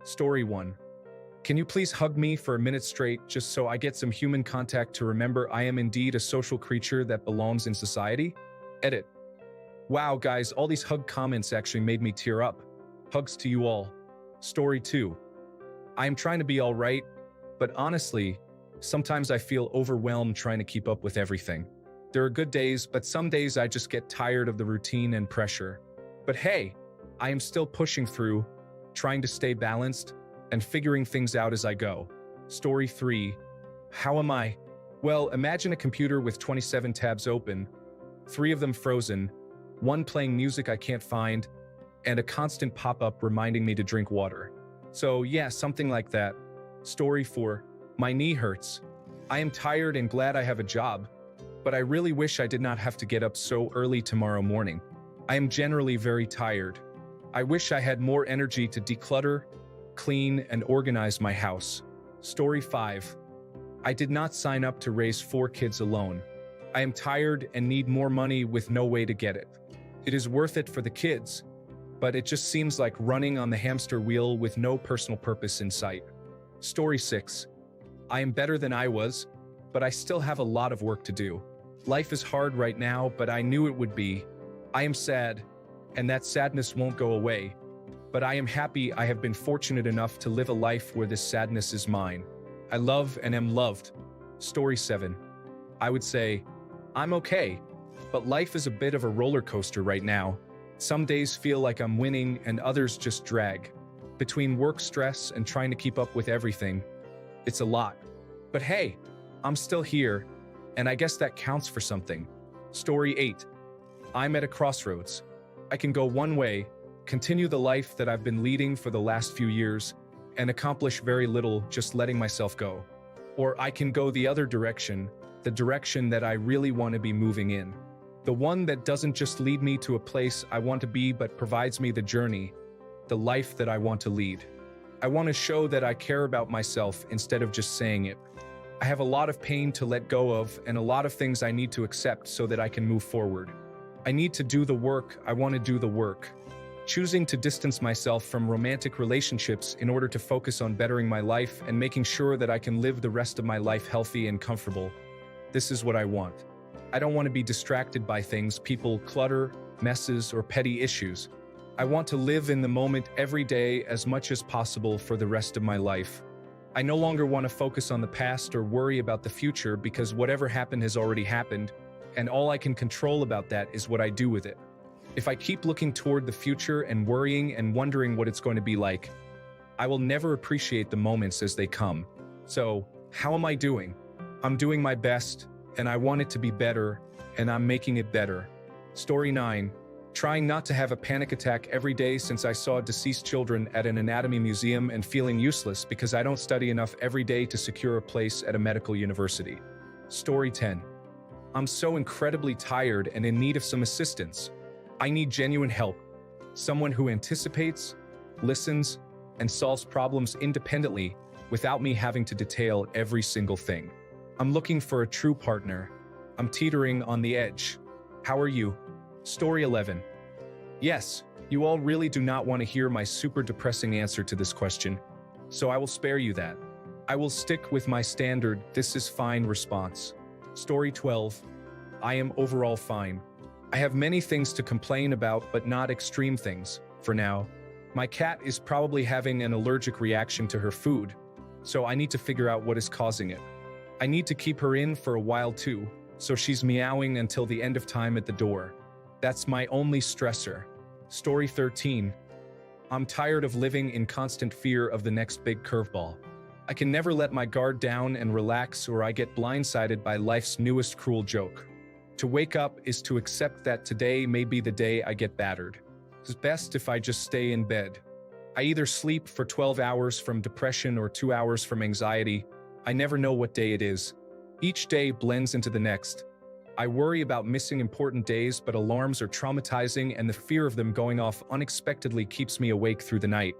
Story 1. Can you please hug me for a minute straight just so I get some human contact to remember I am indeed a social creature that belongs in society? Edit. Wow, guys, all these hug comments actually made me tear up. Hugs to you all. Story 2. I am trying to be alright, but honestly, sometimes I feel overwhelmed trying to keep up with everything. There are good days, but some days I just get tired of the routine and pressure. But hey, I am still pushing through, trying to stay balanced, and figuring things out as I go. Story 3. How am I? Well, imagine a computer with 27 tabs open, 3 of them frozen, 1 playing music I can't find, and a constant pop-up reminding me to drink water. So yeah, something like that. Story 4. My knee hurts. I am tired and glad I have a job, but I really wish I did not have to get up so early tomorrow morning. I am generally very tired. I wish I had more energy to declutter, clean, and organize my house. Story 5. I did not sign up to raise 4 kids alone. I am tired and need more money with no way to get it. It is worth it for the kids, but it just seems like running on the hamster wheel with no personal purpose in sight. Story 6. I am better than I was, but I still have a lot of work to do. Life is hard right now, but I knew it would be. I am sad, and that sadness won't go away. But I am happy I have been fortunate enough to live a life where this sadness is mine. I love and am loved. Story 7. I would say, I'm okay, but life is a bit of a roller coaster right now. Some days feel like I'm winning and others just drag. Between work stress and trying to keep up with everything, it's a lot. But hey, I'm still here, and I guess that counts for something. Story 8. I'm at a crossroads. I can go one way, continue the life that I've been leading for the last few years, and accomplish very little just letting myself go. Or I can go the other direction, the direction that I really want to be moving in. The one that doesn't just lead me to a place I want to be but provides me the journey, the life that I want to lead. I want to show that I care about myself instead of just saying it. I have a lot of pain to let go of and a lot of things I need to accept so that I can move forward. I need to do the work. I want to do the work. Choosing to distance myself from romantic relationships in order to focus on bettering my life and making sure that I can live the rest of my life healthy and comfortable. This is what I want. I don't want to be distracted by things, people, clutter, messes, or petty issues. I want to live in the moment every day as much as possible for the rest of my life. I no longer want to focus on the past or worry about the future because whatever happened has already happened, and all I can control about that is what I do with it. If I keep looking toward the future and worrying and wondering what it's going to be like, I will never appreciate the moments as they come. So, how am I doing? I'm doing my best, and I want it to be better, and I'm making it better. Story 9. Trying not to have a panic attack every day since I saw deceased children at an anatomy museum and feeling useless because I don't study enough every day to secure a place at a medical university. Story 10. I'm so incredibly tired and in need of some assistance. I need genuine help. Someone who anticipates, listens, and solves problems independently without me having to detail every single thing. I'm looking for a true partner. I'm teetering on the edge. How are you? Story 11. Yes, you all really do not want to hear my super depressing answer to this question, so I will spare you that. I will stick with my standard "this is fine" response. Story 12. I am overall fine. I have many things to complain about, but not extreme things, for now. My cat is probably having an allergic reaction to her food, so I need to figure out what is causing it. I need to keep her in for a while too, so she's meowing until the end of time at the door. That's my only stressor. Story 13. I'm tired of living in constant fear of the next big curveball. I can never let my guard down and relax or I get blindsided by life's newest cruel joke. To wake up is to accept that today may be the day I get battered. It's best if I just stay in bed. I either sleep for 12 hours from depression or 2 hours from anxiety. I never know what day it is. Each day blends into the next. I worry about missing important days, but alarms are traumatizing and the fear of them going off unexpectedly keeps me awake through the night.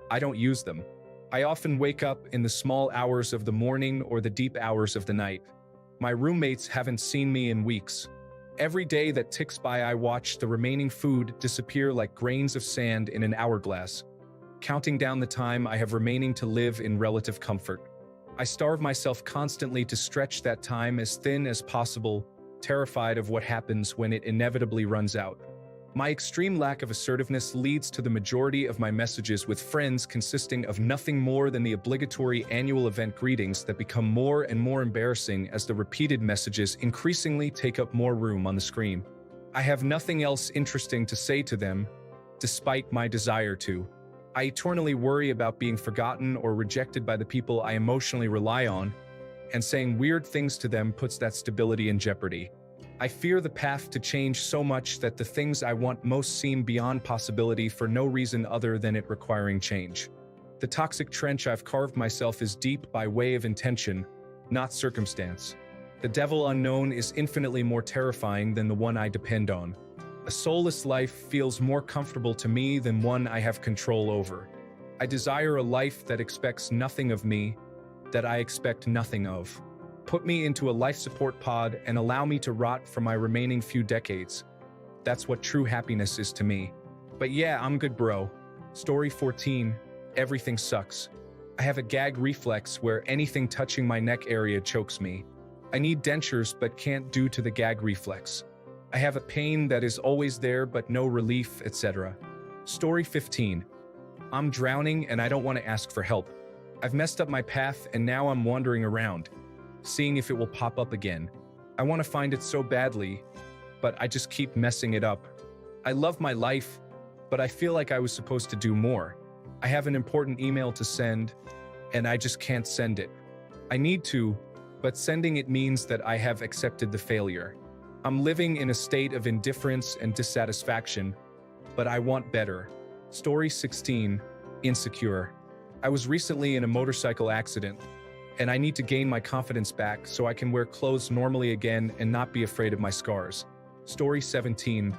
I don't use them. I often wake up in the small hours of the morning or the deep hours of the night. My roommates haven't seen me in weeks. Every day that ticks by, I watch the remaining food disappear like grains of sand in an hourglass. counting down the time I have remaining to live in relative comfort. I starve myself constantly to stretch that time as thin as possible, terrified of what happens when it inevitably runs out. My extreme lack of assertiveness leads to the majority of my messages with friends consisting of nothing more than the obligatory annual event greetings that become more and more embarrassing as the repeated messages increasingly take up more room on the screen. I have nothing else interesting to say to them, despite my desire to. I eternally worry about being forgotten or rejected by the people I emotionally rely on, and saying weird things to them puts that stability in jeopardy. I fear the path to change so much that the things I want most seem beyond possibility for no reason other than it requiring change. The toxic trench I've carved myself is deep by way of intention, not circumstance. The devil unknown is infinitely more terrifying than the one I depend on. A soulless life feels more comfortable to me than one I have control over. I desire a life that expects nothing of me, that I expect nothing of. Put me into a life support pod and allow me to rot for my remaining few decades. That's what true happiness is to me. But yeah, I'm good, bro. Story 14, everything sucks. I have a gag reflex where anything touching my neck area chokes me. I need dentures but can't due to the gag reflex. I have a pain that is always there but no relief, etc. Story 15. I'm drowning and I don't want to ask for help. I've messed up my path and now I'm wandering around, seeing if it will pop up again. I want to find it so badly, but I just keep messing it up. I love my life, but I feel like I was supposed to do more. I have an important email to send, and I just can't send it. I need to, but sending it means that I have accepted the failure. I'm living in a state of indifference and dissatisfaction, but I want better. Story 16, insecure. I was recently in a motorcycle accident, and I need to gain my confidence back so I can wear clothes normally again and not be afraid of my scars. Story 17,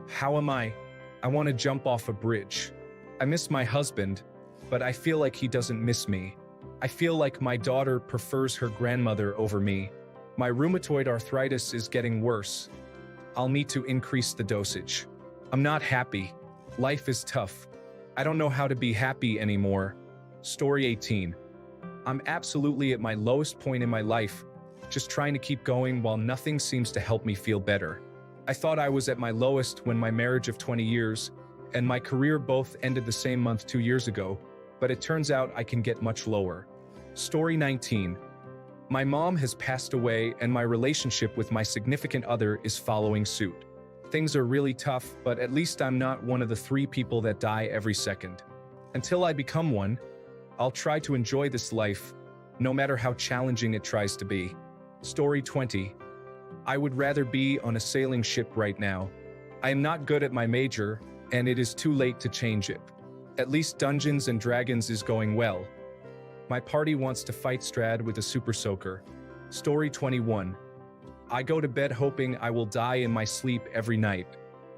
how am I? I want to jump off a bridge. I miss my husband, but I feel like he doesn't miss me. I feel like my daughter prefers her grandmother over me. My rheumatoid arthritis is getting worse. I'll need to increase the dosage. I'm not happy. Life is tough. I don't know how to be happy anymore. Story 18. I'm absolutely at my lowest point in my life, just trying to keep going while nothing seems to help me feel better. I thought I was at my lowest when my marriage of 20 years and my career both ended the same month 2 years ago, but it turns out I can get much lower. Story 19. My mom has passed away and my relationship with my significant other is following suit. Things are really tough, but at least I'm not one of the 3 people that die every second. Until I become one, I'll try to enjoy this life, no matter how challenging it tries to be. Story 20. I would rather be on a sailing ship right now. I am not good at my major, and it is too late to change it. At least Dungeons and Dragons is going well. My party wants to fight Strad with a super soaker. Story 21. I go to bed hoping I will die in my sleep every night.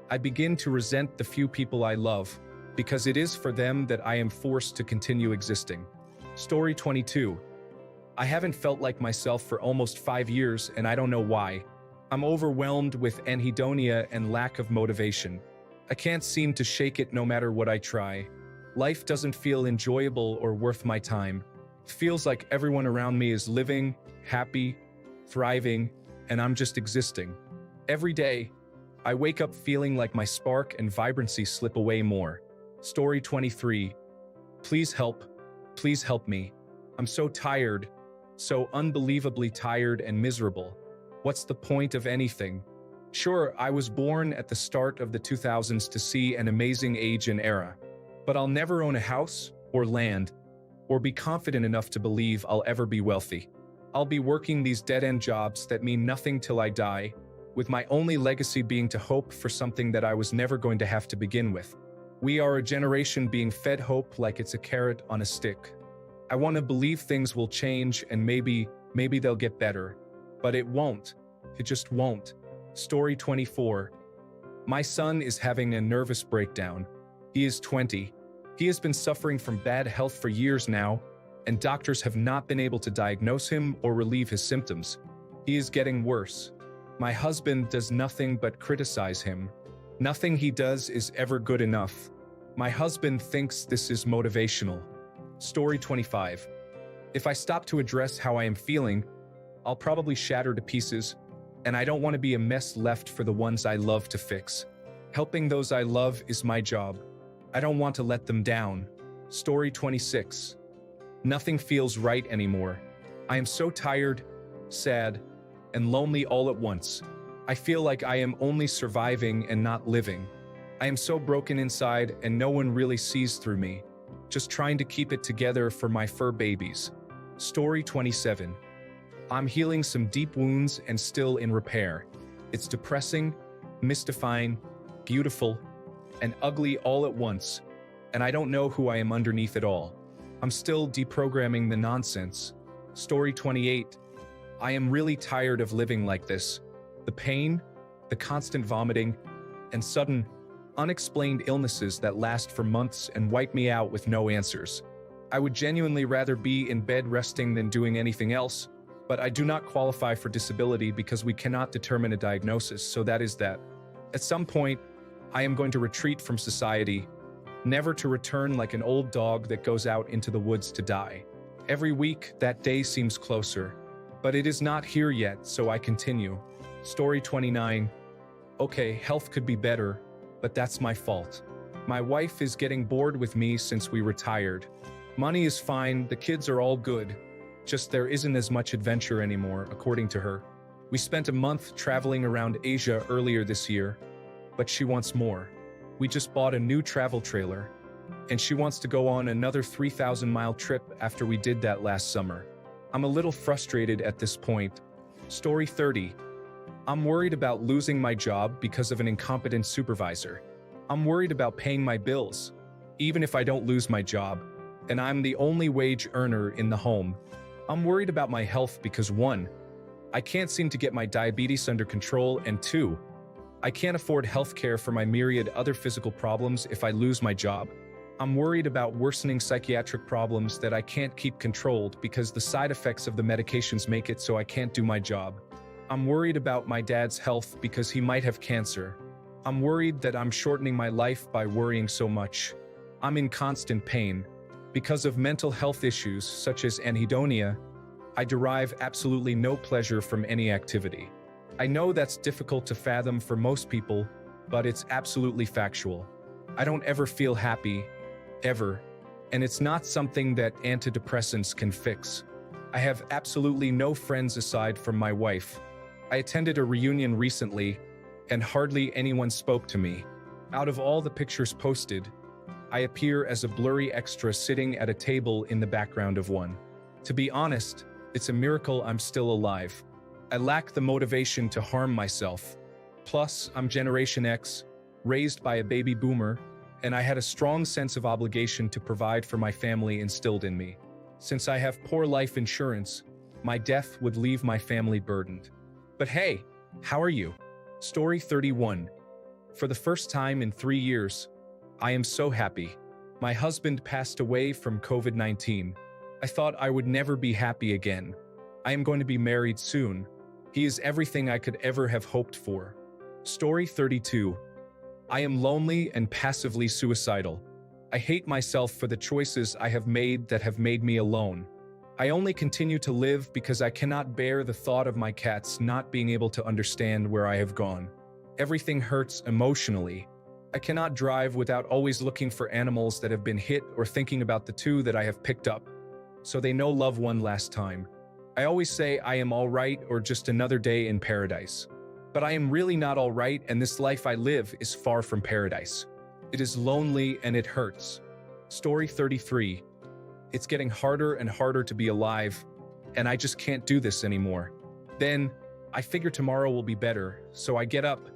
I begin to resent the few people I love, because it is for them that I am forced to continue existing. Story 22. I haven't felt like myself for almost 5 years and I don't know why. I'm overwhelmed with anhedonia and lack of motivation. I can't seem to shake it no matter what I try. Life doesn't feel enjoyable or worth my time. It feels like everyone around me is living, happy, thriving, and I'm just existing. Every day, I wake up feeling like my spark and vibrancy slip away more. Story 23. Please help me. I'm so tired, so unbelievably tired and miserable. What's the point of anything? Sure, I was born at the start of the 2000s to see an amazing age and era, but I'll never own a house or land or be confident enough to believe I'll ever be wealthy. I'll be working these dead-end jobs that mean nothing till I die, with my only legacy being to hope for something that I was never going to have to begin with. We are a generation being fed hope like it's a carrot on a stick. I want to believe things will change and maybe they'll get better, but it won't. It just won't. Story 24. My son is having a nervous breakdown. He is 20. He has been suffering from bad health for years now, and doctors have not been able to diagnose him or relieve his symptoms. He is getting worse. My husband does nothing but criticize him. Nothing he does is ever good enough. My husband thinks this is motivational. Story 25. If I stop to address how I am feeling, I'll probably shatter to pieces, and I don't want to be a mess left for the ones I love to fix. Helping those I love is my job. I don't want to let them down. Story 26. Nothing feels right anymore. I am so tired, sad, and lonely all at once. I feel like I am only surviving and not living. I am so broken inside and no one really sees through me. Just trying to keep it together for my fur babies. Story 27. I'm healing some deep wounds and still in repair. It's depressing, mystifying, beautiful, and ugly all at once, and I don't know who I am underneath it all. I'm still deprogramming the nonsense. Story 28. I am really tired of living like this. The pain, the constant vomiting, and sudden, unexplained illnesses that last for months and wipe me out with no answers. I would genuinely rather be in bed resting than doing anything else, but I do not qualify for disability because we cannot determine a diagnosis, so that is that. At some point, I am going to retreat from society, never to return like an old dog that goes out into the woods to die. Every week, that day seems closer, but it is not here yet, so I continue. Story 29. Okay, health could be better, but that's my fault. My wife is getting bored with me since we retired. Money is fine, the kids are all good. Just there isn't as much adventure anymore, according to her. We spent a month traveling around Asia earlier this year, but she wants more. We just bought a new travel trailer, and she wants to go on another 3,000-mile trip after we did that last summer. I'm a little frustrated at this point. Story 30. I'm worried about losing my job because of an incompetent supervisor. I'm worried about paying my bills, even if I don't lose my job, and I'm the only wage earner in the home. I'm worried about my health because 1, I can't seem to get my diabetes under control, and 2, I can't afford health care for my myriad other physical problems if I lose my job. I'm worried about worsening psychiatric problems that I can't keep controlled because the side effects of the medications make it so I can't do my job. I'm worried about my dad's health because he might have cancer. I'm worried that I'm shortening my life by worrying so much. I'm in constant pain. Because of mental health issues such as anhedonia, I derive absolutely no pleasure from any activity. I know that's difficult to fathom for most people, but it's absolutely factual. I don't ever feel happy, ever, and it's not something that antidepressants can fix. I have absolutely no friends aside from my wife. I attended a reunion recently, and hardly anyone spoke to me. Out of all the pictures posted, I appear as a blurry extra sitting at a table in the background of one. To be honest, it's a miracle I'm still alive. I lack the motivation to harm myself. Plus, I'm Generation X, raised by a baby boomer, and I had a strong sense of obligation to provide for my family instilled in me. Since I have poor life insurance, my death would leave my family burdened. But hey, how are you? Story 31. For the first time in 3 years, I am so happy. My husband passed away from COVID-19. I thought I would never be happy again. I am going to be married soon. He is everything I could ever have hoped for. Story 32. I am lonely and passively suicidal. I hate myself for the choices I have made that have made me alone. I only continue to live because I cannot bear the thought of my cats not being able to understand where I have gone. Everything hurts emotionally. I cannot drive without always looking for animals that have been hit or thinking about the 2 that I have picked up, so they know love one last time. I always say I am all right or just another day in paradise. But I am really not all right, and this life I live is far from paradise. It is lonely and it hurts. Story 33. It's getting harder and harder to be alive, and I just can't do this anymore. Then, I figure tomorrow will be better, so I get up,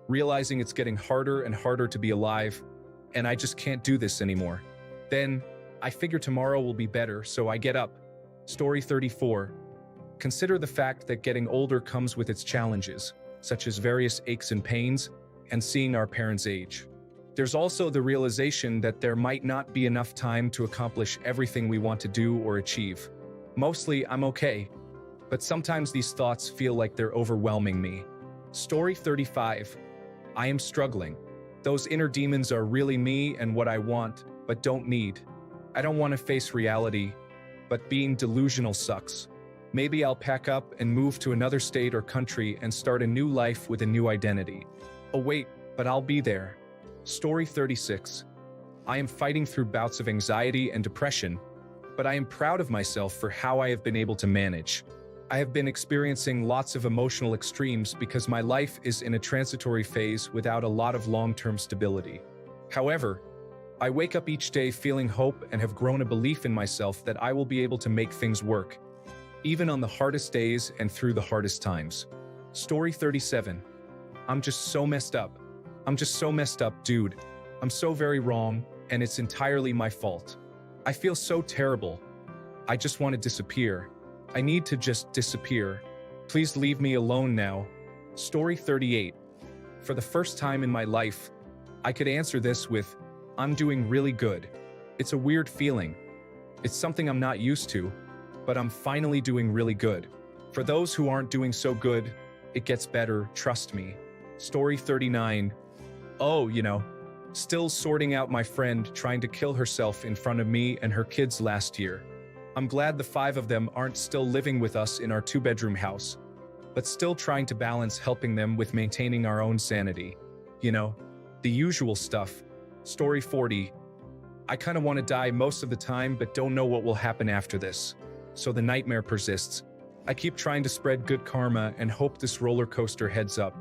realizing it's getting harder and harder to be alive, and I just can't do this anymore. Then, I figure tomorrow will be better, so I get up. Story 34. Consider the fact that getting older comes with its challenges, such as various aches and pains, and seeing our parents age. There's also the realization that there might not be enough time to accomplish everything we want to do or achieve. Mostly, I'm okay, but sometimes these thoughts feel like they're overwhelming me. Story 35. I am struggling. Those inner demons are really me and what I want, but don't need. I don't want to face reality, but being delusional sucks. Maybe I'll pack up and move to another state or country and start a new life with a new identity. Oh wait, but I'll be there. Story 36. I am fighting through bouts of anxiety and depression, but I am proud of myself for how I have been able to manage. I have been experiencing lots of emotional extremes because my life is in a transitory phase without a lot of long-term stability. However, I wake up each day feeling hope and have grown a belief in myself that I will be able to make things work, even on the hardest days and through the hardest times. Story 37. I'm just so messed up. I'm just so messed up, dude. I'm so very wrong, and it's entirely my fault. I feel so terrible. I just want to disappear. I need to just disappear. Please leave me alone now. Story 38. For the first time in my life, I could answer this with, I'm doing really good. It's a weird feeling. It's something I'm not used to, but I'm finally doing really good. For those who aren't doing so good, it gets better, trust me. Story 39. Oh, still sorting out my friend trying to kill herself in front of me and her kids last year. I'm glad the 5 of them aren't still living with us in our 2-bedroom house, but still trying to balance helping them with maintaining our own sanity. The usual stuff. Story 40. I kind of want to die most of the time, but don't know what will happen after this. So the nightmare persists. I keep trying to spread good karma and hope this roller coaster heads up.